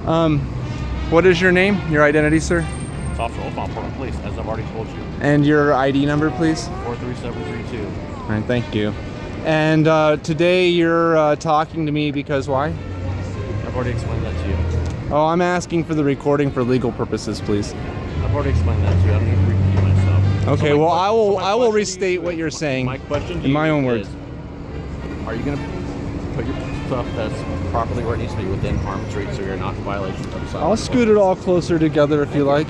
What is your name? Your identity, sir? It's Officer Ophon, Portland Police, as I've already told you. And your ID number, please? 43732. All right, thank you. And today you're talking to me because why? I've already explained that to you. Oh, I'm asking for the recording for legal purposes, please. I've already explained that to you. I don't need to repeat myself. Okay, well, I will restate what you're saying My question to you in my own words. is, are you going to put your stuff that's properly where it needs to be within arm's reach so you're not in violation of the sidewalk? I'll scoot it all closer together if you like.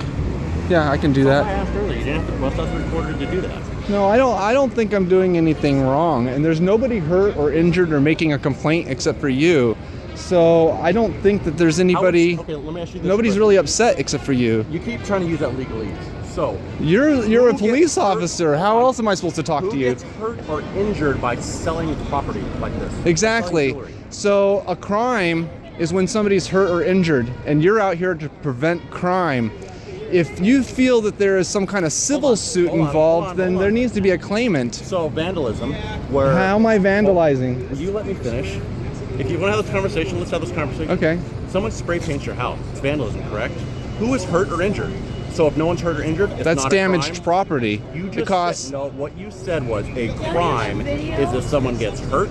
Yeah, I can do that. I asked earlier. You didn't have to bust out the recorder to do that. No, I don't think I'm doing anything wrong, and there's nobody hurt or injured or making a complaint except for you. So I don't think that there's anybody. Okay, let me ask you this Nobody's question. really upset except for you. You keep trying to use that legalese. So You're a police officer. How else am I supposed to talk to you? Who gets hurt or injured by selling property like this? Exactly. So a crime is when somebody's hurt or injured, and you're out here to prevent crime. If you feel that there is some kind of civil suit involved, then there needs to be a claimant. So vandalism, where... How am I vandalizing? Will you let me finish? If you want to have this conversation, let's have this conversation. Okay. Someone spray paints your house. It's vandalism, correct? Who is hurt or injured? So if no one's hurt or injured, it's That's not damaged a crime. property. You just because said, no, what you said was a crime is if someone gets hurt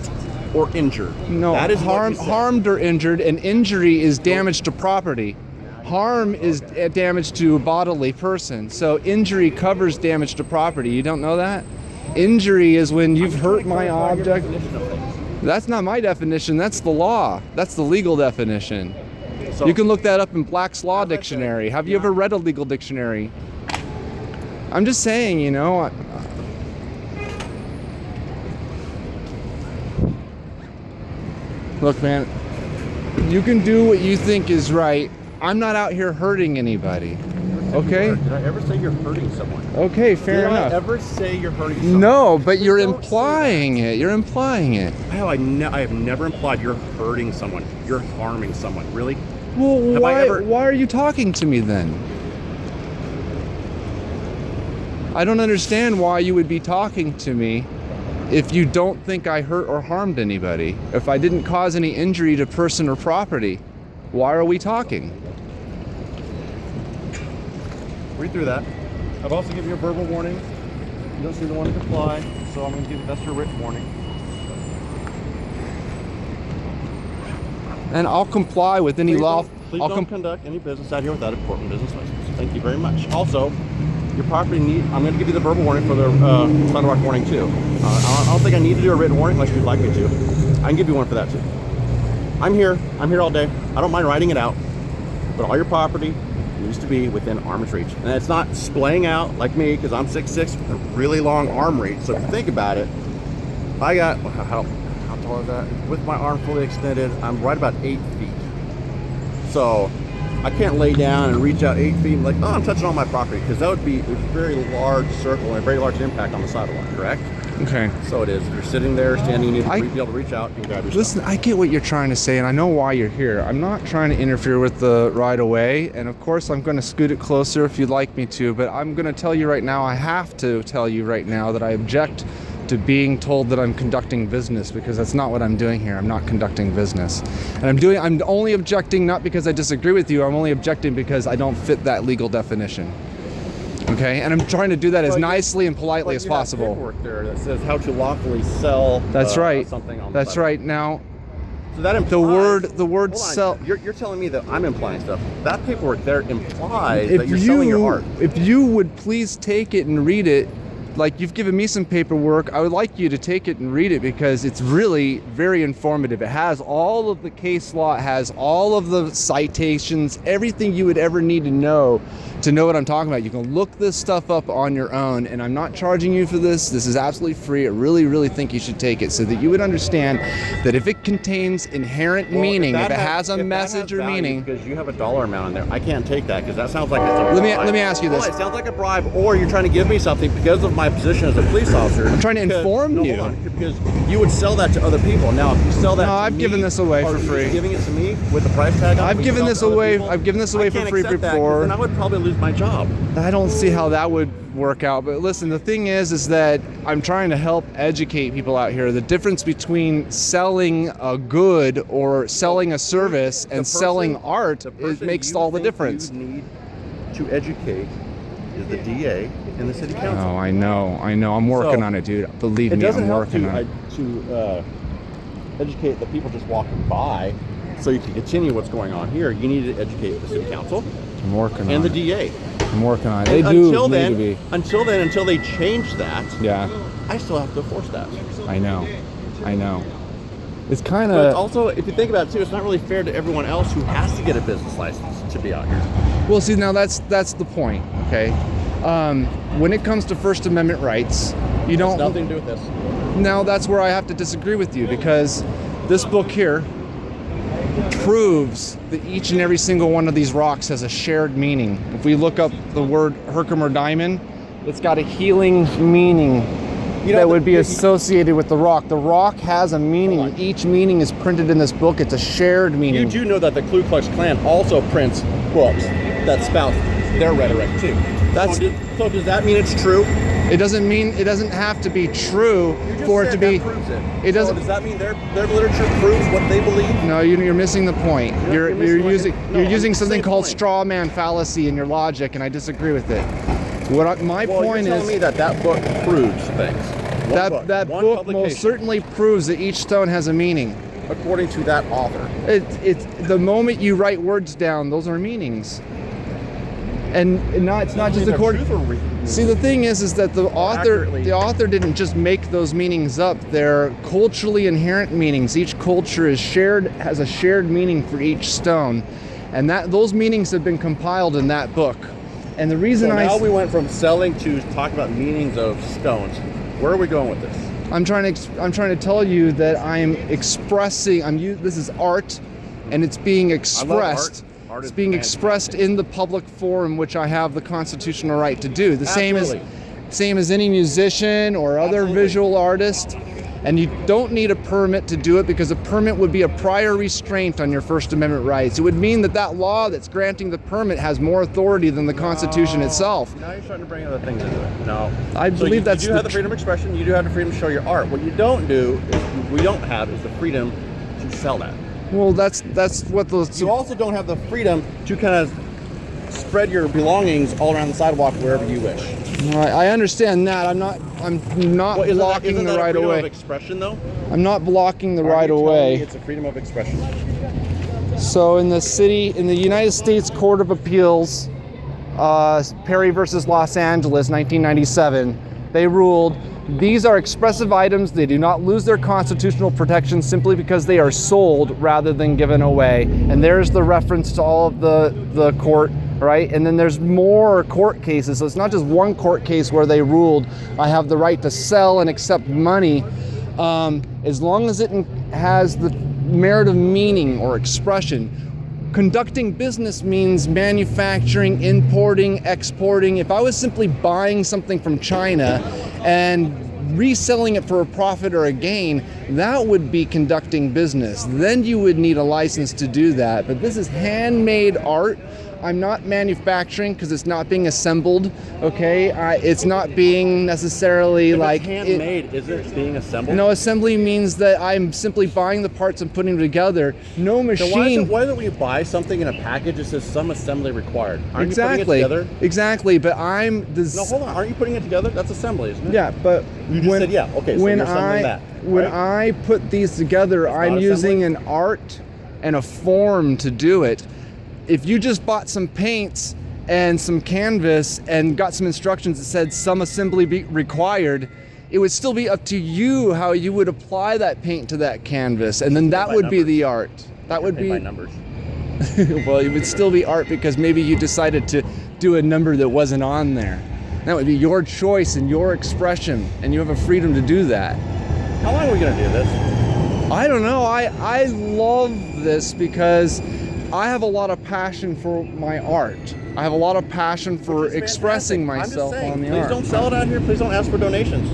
or injured. No, that is harmed or injured, and injury is damage to property. Harm is damage to a bodily person. So injury covers damage to property. You don't know that? Injury is when you've hurt my object. That's not my definition. That's the law. That's the legal definition. So, you can look that up in Black's Law Dictionary. Have you ever read a legal dictionary? I'm just saying, you know. Look, man, you can do what you think is right. I'm not out here hurting anybody. Okay? Did I ever say you're hurting someone? Okay, fair enough. Did I ever say you're hurting someone? No, but you're implying it. You're implying it. I have never implied you're hurting someone. You're harming someone. Really? Well, why are you talking to me then? I don't understand why you would be talking to me if you don't think I hurt or harmed anybody. If I didn't cause any injury to person or property, why are we talking? Read through that. I've also given you a verbal warning. You don't seem to want to comply, so I'm going to give that's your written warning. And I'll comply with any law. Please don't conduct any business out here without a Portland business license. Thank you very much. Also, your property I'm going to give you the verbal warning for the sidewalk warning too. I don't think I need to do a written warning unless you'd like me to. I can give you one for that too. I'm here all day. I don't mind writing it out, but all your property needs to be within arm's reach. And it's not splaying out like me, because I'm 6'6", with a really long arm reach. So if you think about it, I got, how tall is that? With my arm fully extended, I'm right about 8 feet. So I can't lay down and reach out 8 feet and like, oh, I'm touching all my property, because that would be a very large circle and a very large impact on the sidewalk, correct? Okay. So it is. If you're sitting there, standing, you need to be able to reach out and grab your Listen, stuff. I get what you're trying to say, and I know why you're here. I'm not trying to interfere with the right-of-way, and of course I'm going to scoot it closer if you'd like me to, but I'm going to tell you right now, I have to tell you right now that I object to being told that I'm conducting business, because that's not what I'm doing here. I'm not conducting business. And I'm only objecting not because I disagree with you, I'm only objecting because I don't fit that legal definition. Okay, and I'm trying to do that as nicely and politely as possible. Have paperwork there that says how to lawfully sell. That's right. Something on That's right. Now, so that implies, the word sell. You're telling me that I'm implying stuff. That paperwork there implies that you're selling your art. If you would please take it and read it, like you've given me some paperwork, I would like you to take it and read it, because it's really very informative. It has all of the case law, it has all of the citations, everything you would ever need to know what I'm talking about. You can look this stuff up on your own, and I'm not charging you for this. This is absolutely free. I really, really think you should take it so that you would understand that if it contains inherent meaning, if it has a message or meaning. Because you have a dollar amount in there, I can't take that, because that sounds like it's a bribe. Let me ask you this. It sounds like a bribe, or you're trying to give me something because of my position as a police officer. I'm trying to inform you. Hold on, because you would sell that to other people. Now, if you sell that to I've me, given this away for free. Giving it to me with the price tag on it, I've given this away for free before. Then I would probably lose my job. I don't see how that would work out. But listen, the thing is that I'm trying to help educate people out here. The difference between selling a good or selling a service and selling art, it makes all the difference. You need to educate is the DA and the city council. Oh, I know. I'm working on it, dude. Believe me, I'm working on it. To educate the people just walking by, so you can continue what's going on here. You need to educate the city council. I'm working on it. And the DA. I'm working on it. They do need to be. Until they change that, yeah, I still have to enforce that. I know. It's kind But of also, if you think about it too, it's not really fair to everyone else who has to get a business license to be out here. well. See, now that's the point. Okay, when it comes to First Amendment rights, you don't. It has nothing to do with this. Now that's where I have to disagree with you, because this book here proves that each and every single one of these rocks has a shared meaning. If we look up the word Herkimer diamond, it's got a healing meaning that would be associated with the rock. The rock has a meaning. Each meaning is printed in this book. It's a shared meaning. You do know that the Ku Klux Klan also prints books that spout their rhetoric too. So does that mean it's true? It doesn't have to be true for it to be. It doesn't. So does that mean their literature proves what they believe? No, you're missing the point. You're using something called point. straw man fallacy in your logic, and I disagree with it. My point you're is telling me that book proves things. that book most certainly proves that each stone has a meaning. According to that author. It's the moment you write words down, those are meanings. And it's not just according. See, the thing is that the author didn't just make those meanings up. They're culturally inherent meanings. Each culture has a shared meaning for each stone, and those meanings have been compiled in that book. And the reason we went from selling to talk about meanings of stones. Where are we going with this? I'm trying to tell you that I'm expressing. This is art, and it's being expressed. It's being expressed in the public forum, which I have the constitutional right to do. The same as any musician or other visual artist. And you don't need a permit to do it, because a permit would be a prior restraint on your First Amendment rights. It would mean that law that's granting the permit has more authority than the Constitution itself. Now you're starting to bring other things into it. No. I believe that's you do have the freedom of expression. You do have the freedom to show your art. What you don't do, we don't have, is the freedom to sell that. Well, that's what You also don't have the freedom to kind of spread your belongings all around the sidewalk wherever you wish. I understand that. I'm not blocking the right of way. Of expression, though? I'm not blocking the right of way. It's a freedom of expression. So in the United States Court of Appeals, Perry versus Los Angeles, 1997, they ruled these are expressive items. They do not lose their constitutional protection simply because they are sold rather than given away. And there's the reference to all of the court, right? And then there's more court cases. So it's not just one court case where they ruled I have the right to sell and accept money, as long as it has the merit of meaning or expression. Conducting business means manufacturing, importing, exporting. If I was simply buying something from China and reselling it for a profit or a gain, that would be conducting business. Then you would need a license to do that. But this is handmade art. I'm not manufacturing because it's not being assembled, okay? It's not being necessarily like... handmade, isn't it being assembled? No, assembly means that I'm simply buying the parts and putting them together. No machine... So why don't we buy something in a package that says some assembly required? Aren't exactly. you putting it together? Exactly, but No, hold on. Aren't you putting it together? That's assembly, isn't it? Yeah, but... You just said, yeah. Okay, so you're assembling that. When I put these together, I'm using an art and a form to do it. If you just bought some paints and some canvas and got some instructions that said some assembly be required, it would still be up to you how you would apply that paint to that canvas, and then that would be the art. That would be by numbers. Well, it would still be art because maybe you decided to do a number that wasn't on there. That would be your choice and your expression, and you have a freedom to do that. How long are we going to do this? I don't know. I love this because I have a lot of passion for my art. I have a lot of passion for expressing myself on the art. Please don't sell it out here. Please don't ask for donations.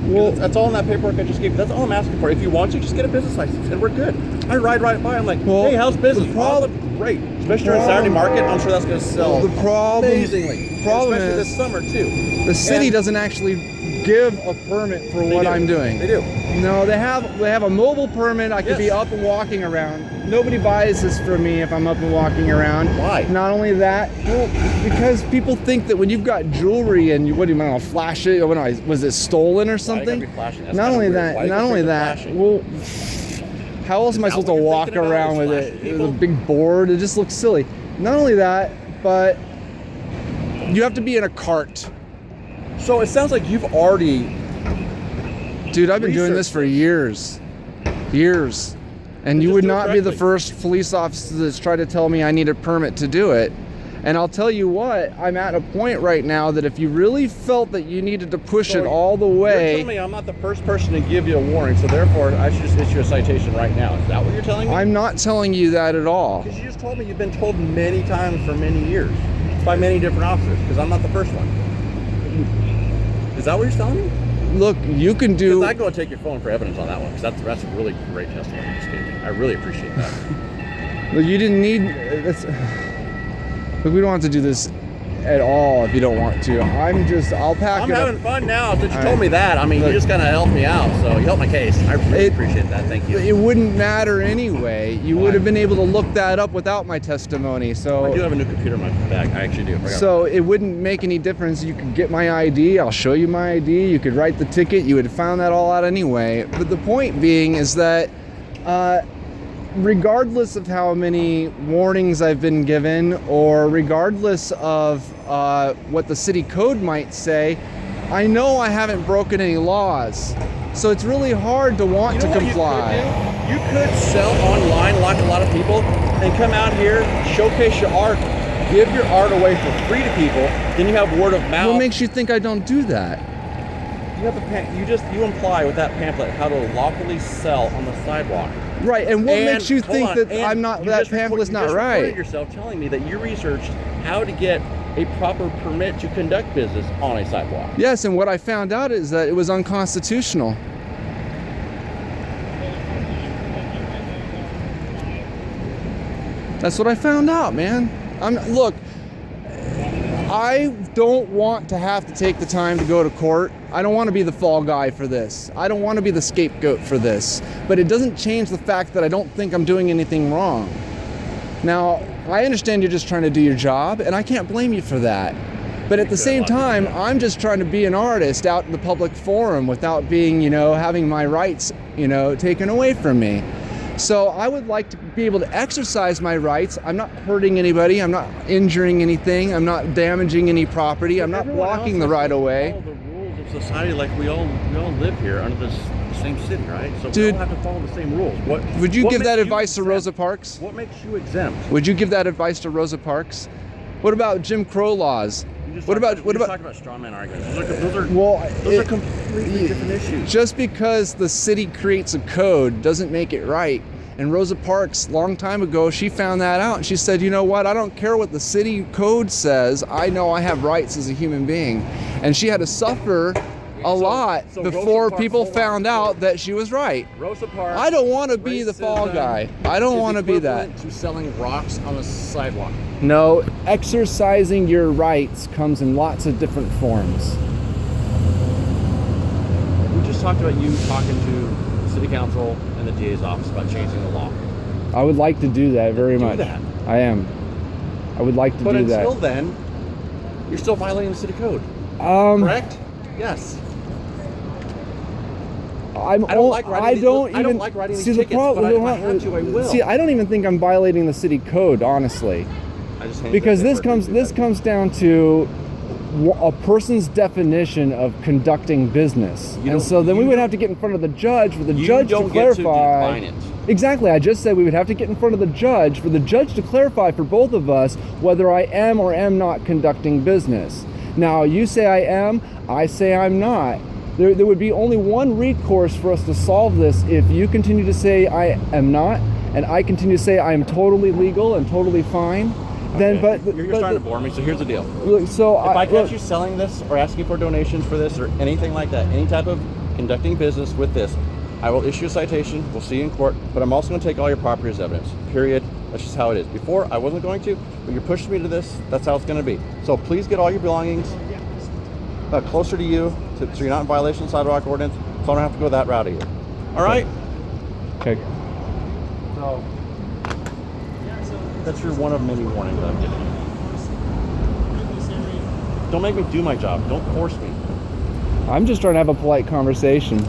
Well, that's all in that paperwork I just gave you. That's all I'm asking for. If you want to, just get a business license, and we're good. I ride right by. I'm like, well, hey, how's business? the problem- Awesome. Great. Especially during Saturday market, I'm sure that's going to sell the problem, amazingly. problem Especially is this summer too. the city And doesn't actually give a permit for they what do. I'm doing. They do. No, they have a mobile permit. I could be Yes. up and walking around. Nobody buys this from me if I'm up and walking around. Why? Not only that, well, because people think that when you've got jewelry and you, what do you want to flash it? Was it stolen or Why something? you gotta be flashing? That's Not kinda only weird. that, Why you not gotta only think of that. flashing? Well, how else am I Is that supposed to what you're walk thinking about, around is with flashing it? people? With a big board, it just looks silly. Not only that, but you have to be in a cart. So it sounds like you've already. Dude, I've been doing this for years. Years. And you Just would do it not be the correctly. first police officer that's tried to tell me I need a permit to do it. And I'll tell you what, I'm at a point right now that if you really felt that you needed to push it all the You're way, telling me I'm not the first person to give you a warning, so therefore I should just issue a citation right now. Is that what you're telling me? I'm not telling you that at all. Because you just told me you've been told many times for many years by many different officers. Because I'm not the first one. Is that what you're telling me? Look, you can do. Because I go and take your phone for evidence on that one. Because that's a really great testimony you just gave me. I really appreciate that. Look, you didn't need. Look, we don't have to do this at all if you don't want to. I'll pack I'm it having up. fun now since you All told right. me that. I mean, Look. you just kind of helped me out. So you helped my case. I really It- appreciate that. Thank you. It wouldn't matter anyway. You Why? would have been able to look that up without my testimony. So. I do have a new computer in my bag. I actually do. I forgot. So it wouldn't make any difference. You could get my ID. I'll show you my ID. You could write the ticket. You would have found that all out anyway. But the point being is that regardless of how many warnings I've been given, or regardless of what the city code might say, I know I haven't broken any laws. So it's really hard to want You to know what comply. You could sell online like a lot of people and come out here, showcase your art, give your art away for free to people. Then you have word of mouth. What makes you think I don't do that? You have you imply with that pamphlet how to lawfully sell on the sidewalk. Right, and what And- makes you hold think on, that and I'm not you that just pamphlet's you not just right? recorded yourself telling me that you researched how to get a proper permit to conduct business on a sidewalk. Yes, and what I found out is that it was unconstitutional. That's what I found out, man. Look, I don't want to have to take the time to go to court. I don't want to be the fall guy for this. I don't want to be the scapegoat for this. But it doesn't change the fact that I don't think I'm doing anything wrong. Now, I understand you're just trying to do your job, and I can't blame you for that. But at the same time, I'm just trying to be an artist out in the public forum without being, having my rights, taken away from me. So I would like to be able to exercise my rights. I'm not hurting anybody. I'm not injuring anything. I'm not damaging any property. I'm not blocking the right of way. Follow the rules of society, like we all live here under the same city, right? So Dude, we all have to follow the same rules. Would you what give makes that you advice to exempt? Rosa Parks? What makes you exempt? Would you give that advice to Rosa Parks? What about Jim Crow laws? You just What talked about talked about strawman arguments? Those are Well, completely different issues. Just because the city creates a code doesn't make it right. And Rosa Parks, long time ago, she found that out, and she said, you know what, I don't care what the city code says, I know I have rights as a human being. And she had to suffer a lot so Rosa before Parks- people hold on. found out that she was right. Rosa Parks. I don't want to be the fall racism guy. I don't is want to be that. equivalent to selling rocks on the sidewalk. No, exercising your rights comes in lots of different forms. We just talked about you talking to the city council and the DA's office about changing the law. I would like to do that very Do much. that. I am. I would like to But do that. until then, you're still violating the city code. Correct? Yes. I don't like writing I these- don't I don't even like writing these see the tickets, problem. but if I have to, I will. See, I don't even think I'm violating the city code, honestly, I just hate because that this they comes do this that. comes down to a person's definition of conducting business, You and don't- so then we you would don't- have to get in front of the judge for the You judge don't to get to clarify. define it. Exactly. I just said we would have to get in front of the judge for the judge to clarify for both of us whether I am or am not conducting business. Now, you say I am, I say I'm not. There would be only one recourse for us to solve this if you continue to say I am not, and I continue to say I am totally legal and totally fine. Then, Okay. but You're starting to bore me, so here's the deal. look, so If I catch look, you selling this or asking for donations for this or anything like that, any type of conducting business with this, I will issue a citation. We'll see you in court, but I'm also going to take all your property as evidence. Period. That's just how it is. Before, I wasn't going to, but you're pushing me to this. That's how it's going to be. So please get all your belongings closer to you, so you're not in violation of the sidewalk ordinance, so I don't have to go that route either. All right? Okay. So that's your one of many warnings that I'm giving you. Don't make me do my job. Don't force me. I'm just trying to have a polite conversation.